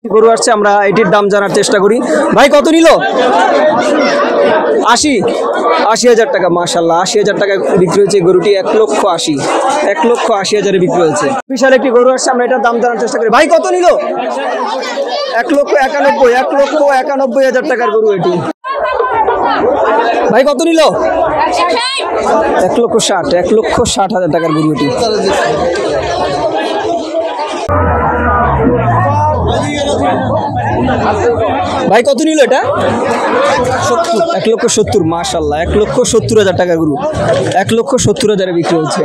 গরু আসছে, আমরা এটির দাম জানার চেষ্টা করি। ভাই কত নিল? ৮০,০০০ টাকা। মাশাআল্লাহ, ৮০,০০০ টাকায় বিক্রি হয়েছে গরুটি। ১,৮০,০০০ বিক্রি হয়েছে। বিশাল একটি গরু আসছে, আমরা এটার দাম জানার চেষ্টা করি। ভাই কত নিল? ১,৯১,০০০ টাকার গরু এটি। ভাই কত নিল? ১,৬০,০০০ টাকার গরু এটি। ভাই কত নিল এটা? ১,৭০,০০০। মাশাআল্লাহ, ১,৭০,০০০ টাকার গরু। ১,৭০,০০০ বিক্রি হচ্ছে।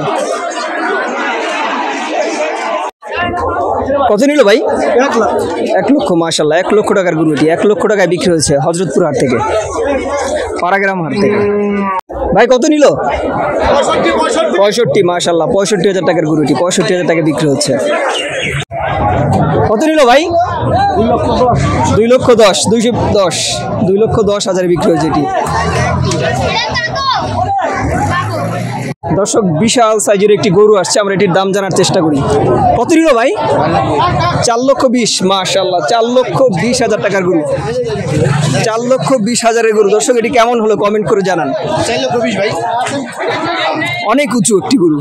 কত নিল ভাই? ১,০০,০০০। মাশাআল্লাহ, ১,০০,০০০ টাকার গরু এটি। ১,০০,০০০ টাকায় বিক্রি হয়েছে হযরতপুর হাট থেকে, পাড়াগ্রাম হাট থেকে। ভাই কত নিল? ৬৫। মাশাআল্লাহ, ৬৫,০০০ টাকার গরু এটি। ৬৫,০০০ টাকা বিক্রি হচ্ছে। কত নিল ভাই? ২,১০,০০০। ২,১০,০০০ বিক্রি হয়েছে এটি। দর্শক, বিশাল সাইজের একটি গরু আসছে, আমরা এটির দাম জানার চেষ্টা করি। কত নিল ভাই? ৪,২০,০০০। মাশাআল্লাহ, ৪,২০,০০০ টাকার গরু। ৪,২০,০০০ গরু। দর্শক, এটি কেমন হলো কমেন্ট করে জানান। ৪,২০,০০০ ভাই, অনেক উঁচু একটি গরু।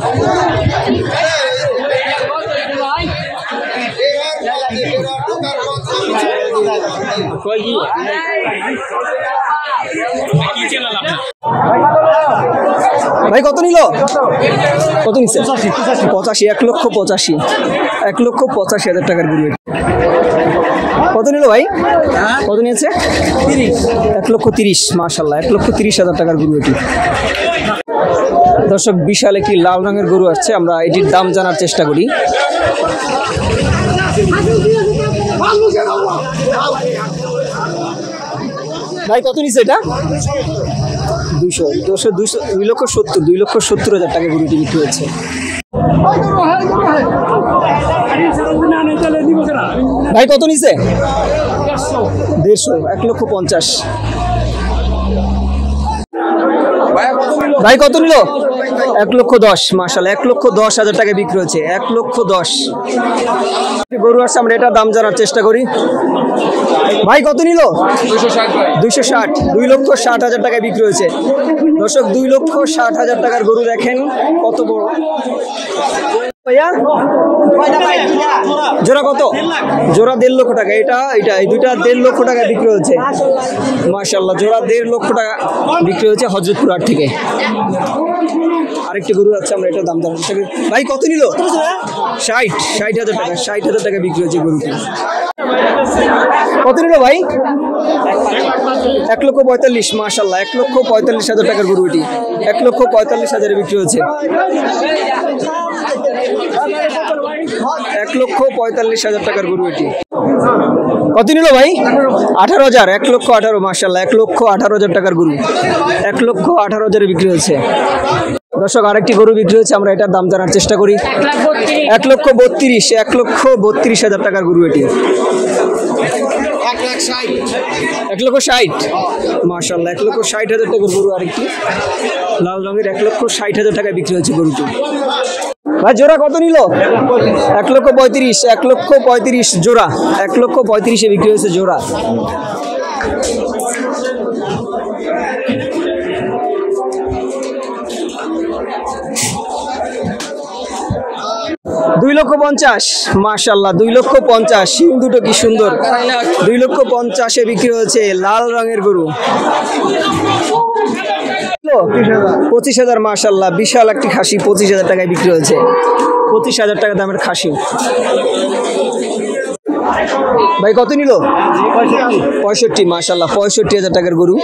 ভাই কত নিল? কত নিচ্ছে? ৮৫। ১,৮৫,০০০। ১,৮৫,০০০ টাকার গরু। কত নিল ভাই? কত নিয়েছে? ১,৩০,০০০। মাশাআল্লাহ, ১,৩০,০০০ টাকার গরু এটি। দর্শক, বিশাল একটি লাল রঙের গরু আসছে, আমরা এটির দাম জানার চেষ্টা করি। ভাই কত নিচ্ছে এটা? ২,৭০,০০০ টাকা গরুটি বিক্রি হচ্ছে। ভাই কত নিচ্ছে? ১৫০। ১,৫০,০০০। ভাই কত নিল? ১,১০,০০০। মাশাআল্লাহ, ১,১০,০০০ টাকা বিক্রি হচ্ছে। ১,১০,০০০ গরু আসছে, আমরা এটা দাম জানার চেষ্টা করি। ভাই কত নিল? ২৬০। ২,৬০,০০০ টাকায় বিক্রি হয়েছে। দর্শক, ২,৬০,০০০ টাকার গরু দেখেন কত বড়। ভাইয়া জোড়া কত? জোড়া ১,৫০,০০০ টাকা। এই দুইটা ১,৫০,০০০ টাকা বিক্রি হচ্ছে। মাশাআল্লাহ, জোড়া ১,৫০,০০০ টাকা বিক্রি হচ্ছে হযরতপুর হাট থেকে। আরেকটি গরু আছে, আমরা এটা দাম জানার চেষ্টা করি। ভাই কত নিল? ৬০,০০০ টাকা। ৬০,০০০ টাকা বিক্রি হচ্ছে গরুটি। কত নিল ভাই? ১,৪৫,০০০। মাশাআল্লাহ, ১,৪৫,০০০ টাকার গরু এটি। ১,৪৫,০০০ বিক্রি হচ্ছে। ১,৪৫,০০০ টাকার গরু এটি। কত নিল ভাই? ১৮,০০০। ১,১৮,০০০। মাশাআল্লাহ, ১,১৮,০০০ টাকার গরু। ১,১৮,০০০ বিক্রি হচ্ছে। দর্শক, আরেকটি গরু বিক্রি হচ্ছে, আমরা এটার দাম জানার চেষ্টা করি। ১,৩২,০০০। ১,৩২,০০০ টাকার গরু এটি। ১,৬০,০০০। মাশাআল্লাহ, ১,৬০,০০০ টাকার গরু আরেকটি লাল রঙের। ১,৬০,০০০ টাকায় বিক্রি হচ্ছে গরুটি। ভাই জোড়া কত নিল? ১,৩৫,০০০। ১,৩৫,০০০ জোড়া। ১,৩৫,০০০ বিক্রি হয়েছে জোড়া। $2,50,000। মাশাআল্লাহ, 2,50,000। শিং দুটো কি সুন্দর। 2,50,000-এ বিক্রি হয়েছে লাল রঙের গরু। 25,000। মাশাআল্লাহ, বিশাল একটি খাসি 25,000 টাকায় বিক্রি হয়েছে। 25,000 টাকা দামের খাসি। ভাই কত নিল? 65। মাশাআল্লাহ, 65,000 টাকার গরু।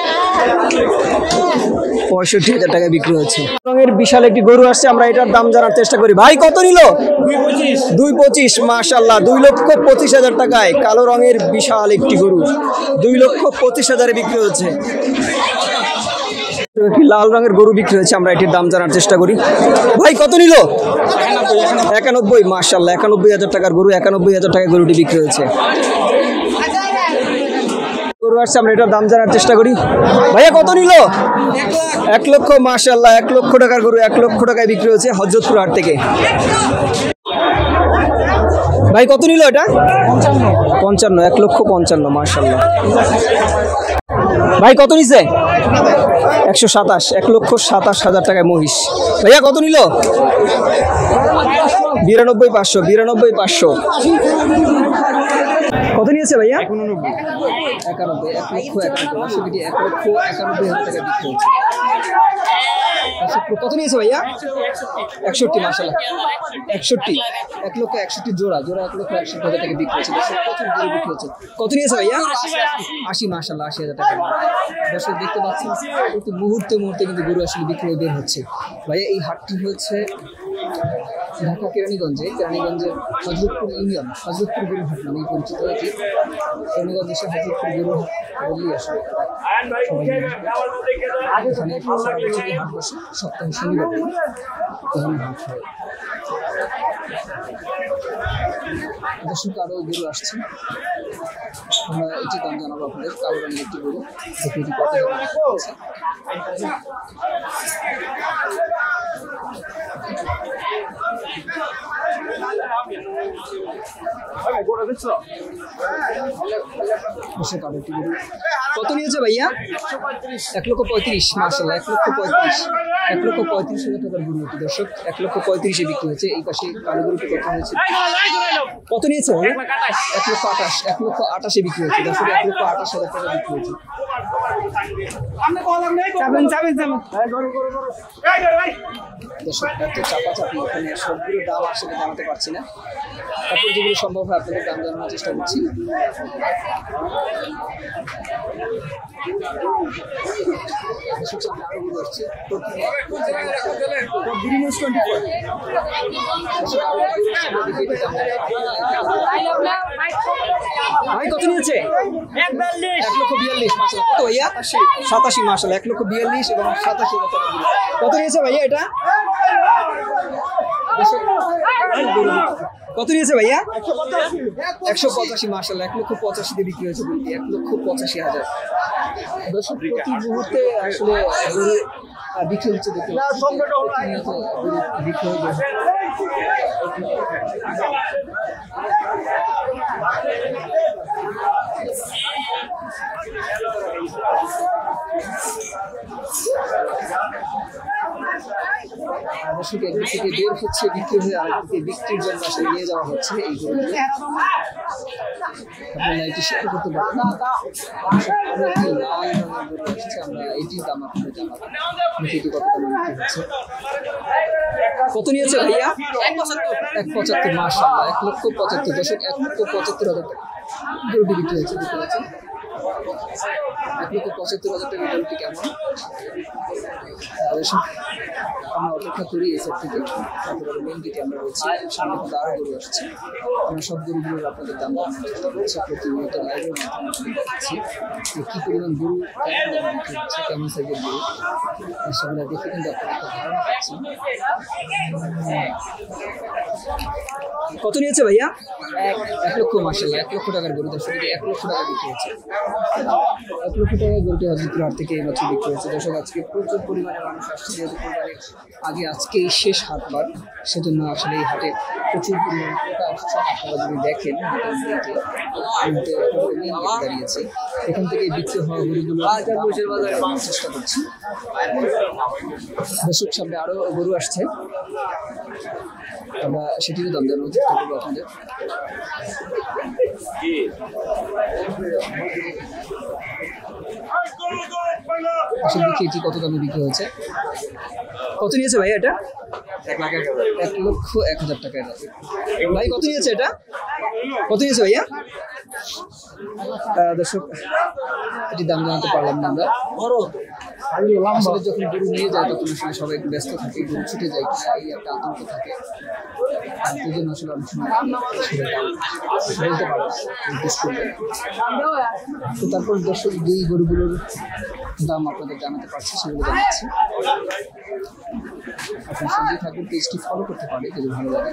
65,000 টাকায় বিক্রি হচ্ছে। রঙের বিশাল একটি গরু আসছে, আমরা এটার দাম জানার চেষ্টা করি। ভাই কত নিল? 2,25,000। মাশাআল্লাহ, 2,25,000 টাকায় কালো রঙের বিশাল একটি গরু। 2,25,000-এ বিক্রি হচ্ছে। একটি লাল রঙের গরু বিক্রি হয়েছে, আমরা এটির দাম জানার চেষ্টা করি। ভাই কত নিল? 91। মাশাআল্লাহ, 91,000 টাকার গরু। 91,000 টাকায় গরুটি বিক্রি হয়েছে। গরু আসছে, আমরা এটার দাম জানার চেষ্টা করি। ভাইয়া কত নিল? 1 লক্ষ। মাশাআল্লাহ, 1 লক্ষ টাকার গরু 1 লক্ষ টাকায় বিক্রি হচ্ছে হযরতপুর হাট থেকে। ভাই কত নিল এটা? 55, 1,55,000 মাশাআল্লাহ। ভাই কত নিছে? 127, 1,27,000 টাকায় মহিষ। ভাইয়া কত নিল? 92,500, 92,500। কত নিয়েছে ভাইয়া? 91, 1,91,000 টাকা বিক্রি হচ্ছে। কত নিয়েছে ভাইয়া? 61, মাশাআল্লাহ 61, 1,61,000 জোড়া, 1,61,000 টাকা বিক্রি হচ্ছে। প্রচুর গরু বিক্রি হচ্ছে। কত নিয়েছে ভাইয়া? 80, মাশাআল্লাহ 80,000 টাকা। দর্শক দেখতে পাচ্ছেন প্রতি মুহূর্তে কিন্তু গরু আসলে বিক্রি বের হচ্ছে। ভাইয়া এই হাটটি হচ্ছে ঢাকা কেরানীগঞ্জের হযরতপুর ইউনিয়ন, হযরতপুর গরু হাট নামে পরিচিত। এটি কেরানীগঞ্জ এসে হযরতপুর গরু হাট বললেই আসলে এখানে হাট বসে সপ্তাহে শনিবার দিন হাট হয়। দর্শক আরো গরু আসছে, আমরা এটি দাম জানাবো আপনাদের। কালো রঙের একটি গরু, দেখি এটি কত দাম আছে। কত নিয়েছে ভাইয়া? 1,35,000, মাশাআল্লাহ 1,35,000, 1,35,000 টাকার গরু এটি। দর্শক 1,35,000 বিক্রি হয়েছে। এই পাশে কালো গরুটি কত হয়েছে? কত নিয়েছে? 1,28,000, 1,28,000 বিক্রি হয়েছে। দর্শক 1,28,000 টাকা বিক্রি হয়েছে। দর্শক এত চাপাচাপি, এখানে সবগুলো দাম আসলে জানাতে পারছি না। তারপর যেগুলো সম্ভব হয় আপনাদের দাম জানানোর চেষ্টা করছি। ভাই কত নিয়েছে? 1,42,000, মাশাআল্লাহ। কত ভাইয়া? 87, মাশাআল্লাহ 1,42,000 এবং 87,000 টাকা। কত নিয়েছে ভাইয়া এটা? কত নিয়েছে ভাইয়া? 185, মাশাআল্লাহ 1,85,000 দিয়ে বিক্রি হয়েছে। 1,85,000। দর্শক প্রতি মুহূর্তে আসলে বিক্রি হচ্ছে, দেখতে বিক্রি হয়ে যাচ্ছে। দর্শক একদিক থেকে বের হচ্ছে বিক্রি হয়ে, আরেকদিকে বিক্রির জন্য আসলে নিয়ে যাওয়া হচ্ছে। এই গরুগুলো আপনারা এটি শেয়ার করতে পারেন। আমরা এটির দাম আপনাদের জানাবো, এটি কত দামে বিক্রি হচ্ছে। কত নিয়েছে ভাইয়া? 1,75, মাশাআল্লাহ 1,75,000। দর্শক 1,75,000 টাকা গরুটি বিক্রি হচ্ছে। দেখতে পাচ্ছেন 1,75,000 টাকা গরুটি কেমন। আমরা অপেক্ষা করি এই সেট থেকে। তারপরে মেন গেটে আমরা রয়েছি, সামনে কিন্তু আরো গরু আসছে। আমরা সব গরুগুলোর আপনাদের দাম জানানোর চেষ্টা করছি। প্রতিনিয়ত লাইভের মাধ্যমে দেখাচ্ছি কি পরিমাণ গরু কেমন বিক্রি হচ্ছে, কেমন সাইজের গরু, সেগুলো দেখে কিন্তু আপনারা একটা ধারণা পাচ্ছেন। কত নিয়েছে ভাইয়া? 1,00,000, মাশাআল্লাহ 1,00,000 টাকার গরু। দর্শক 1,00,000 টাকা বিক্রি হচ্ছে। 1,00,000 টাকায় গরুটি হযরতপুর হাট থেকে এইমাত্র বিক্রি হচ্ছে। দর্শক আজকে প্রচুর পরিমাণে মানুষ আসছে, যেহেতু কোরবানির আগে আজকেই শেষ হাটবার, সেজন্য আসলে এই হাটে প্রচুর পরিমাণে ক্রেতা আসছে। আপনারা যদি দেখেন দাঁড়িয়েছে, এখান থেকে বিক্রি হওয়া গরুগুলো চেষ্টা করছি। দর্শক সামনে আরো গরু আসছে, আমরা সেটিরও দাম জানানোর চেষ্টা করবো আপনাদের। আসলে দেখি এটি কত দামে বিক্রি হয়েছে। কত নিয়েছে ভাই এটা? 1,01,000 টাকা। ভাই কত নিয়েছে এটা? কত নিয়েছে ভাইয়া? দর্শক এটি দাম জানাতে পারলাম না আমরা। আসলে যখন গরু নিয়ে যায় তখন আসলে সবাই একটু ব্যস্ত থাকে, গরু ছুটে যায় কিনা এই একটা আতঙ্ক থাকে। সেই জন্য আসলে অনেক সময় বলতে পারে তো। তারপর দর্শক যেই গরুগুলোর দাম আপনাদের জানাতে পারছি সেগুলো জানাচ্ছি। আপনার সঙ্গে থাকবেন, পেজটি ফলো করতে পারে যদি ভালো লাগে,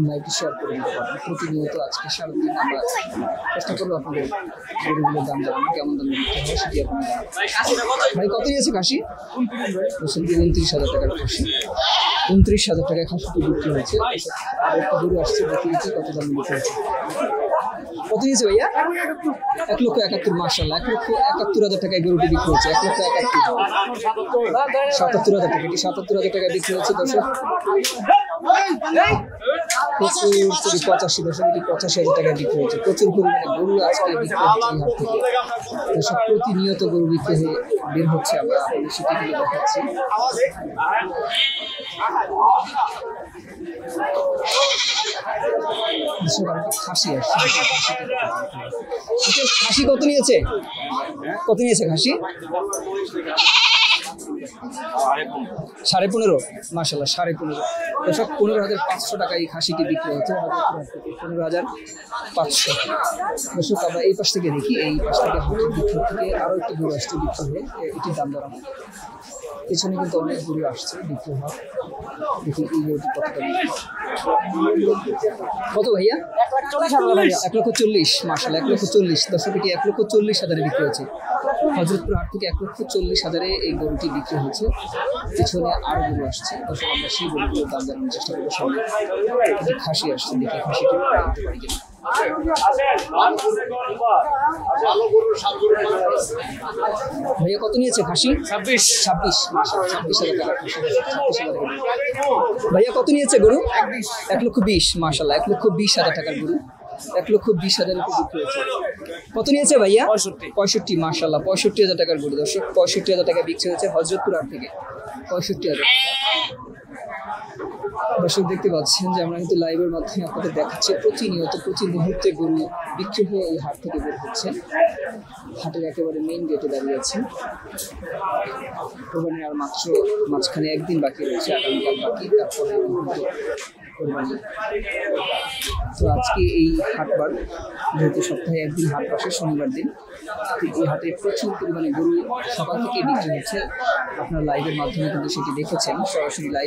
লাইভটি শেয়ার করে দিতে পারেন। প্রতিনিয়ত আজকে সারাদিন আমরা চেষ্টা করবো আপনাদের গরুগুলোর দাম জানানো, কেমন দাম বিক্রি হয় সেটি আপনারা। ভাই কত নিয়েছে খাসি? 29,000 টাকার খাসি। 29,000 টাকায় খাসিটি বিক্রি হয়েছে। আর একটা গরু আসছে, দেখি কত দাম বিক্রি হয়েছে। কত নিয়েছে ভাইয়া? 1,71,000। মাশাআল্লাহ, 1,71,000 টাকায় গরুটি বিক্রি হয়েছে। 1,71,000, 77,000 টাকা। এটি 77,000 টাকায় বিক্রি হচ্ছে দর্শক। 85,000 দর্শক, এটি 85,000 টাকায় বিক্রি হচ্ছে। প্রচুর পরিমাণে গরু আজকে বিক্রি হচ্ছে এই হাট থেকে দর্শক। প্রতিনিয়ত গরু বিক্রি হয়ে বের হচ্ছে, আমরা আপনাদের সেটিগুলো দেখাচ্ছি। খাসি আসছে, খাসি কত নিয়েছে? কত নিয়েছে খাসি? 15.5। মাশাআল্লাহ, 15.5 দর্শক। 15,500 টাকায় এই খাসিটি বিক্রি হচ্ছে। 15,500 দর্শক। আমরা এই পাশ থেকে দেখি, এই পাশ থেকে বিক্রি থেকে আরো একটি গরু আসছে বিক্রি হয়ে। এটির দাম দর পেছনে কিন্তু অনেক গরু আসছে বিক্রি হওয়া। দেখি এই গরুটি কতটা কত ভাইয়া? 1,40,000। মাশাআল্লাহ, 1,40,000 দর্শক। এটি 1,40,000 বিক্রি হয়েছে। হযরতপুর হাট থেকে 1,40,000 এই গরুটি বিক্রি হয়েছে। পিছনে আরো গরু আসছে দর্শক। আমরা সেই গরুগুলোর দাম জানানোর চেষ্টা করবো। সামনে খাসি আসছে, দেখি খাসিটি পাইতে পারি কিনা। ভাইয়া কত নিয়েছে খাসি? 26। মাশাআল্লাহ, 26,000 টাকা। ভাইয়া কত নিয়েছে গরু? 1,20,000। মাশাআল্লাহ, 1,20,000 টাকার গরু। 1,20,000 বিক্রি হয়েছে। কত নিয়েছে ভাইয়া? 65। মাশাআল্লাহ, 65,000 টাকার গরু দর্শক। 65,000 টাকা বিক্রি হয়েছে হযরতপুর হাট থেকে। 65,000 টাকা দর্শক। দেখতে পাচ্ছেন যে আমরা কিন্তু লাইভের মাধ্যমে আপনাদের দেখাচ্ছি প্রতিনিয়ত প্রতি মুহূর্তে গরু বিক্রি হয়ে এই হাট থেকে বের হচ্ছে। হাটের একেবারে মেইন গেটে দাঁড়িয়ে আছি। কোরবানির আর মাত্র মাঝখানে একদিন বাকি রয়েছে, আগামীকাল বাকি, তারপরে কোরবানি। তো আজকে এই হাটবার, যেহেতু সপ্তাহে একদিন হাট বসে শনিবার দিন, এই হাটে প্রচুর পরিমাণে গরু সকাল থেকে বিক্রি হচ্ছে। আপনার লাইভের মাধ্যমে কিন্তু সেটি দেখেছেন, সরাসরি লাইভ।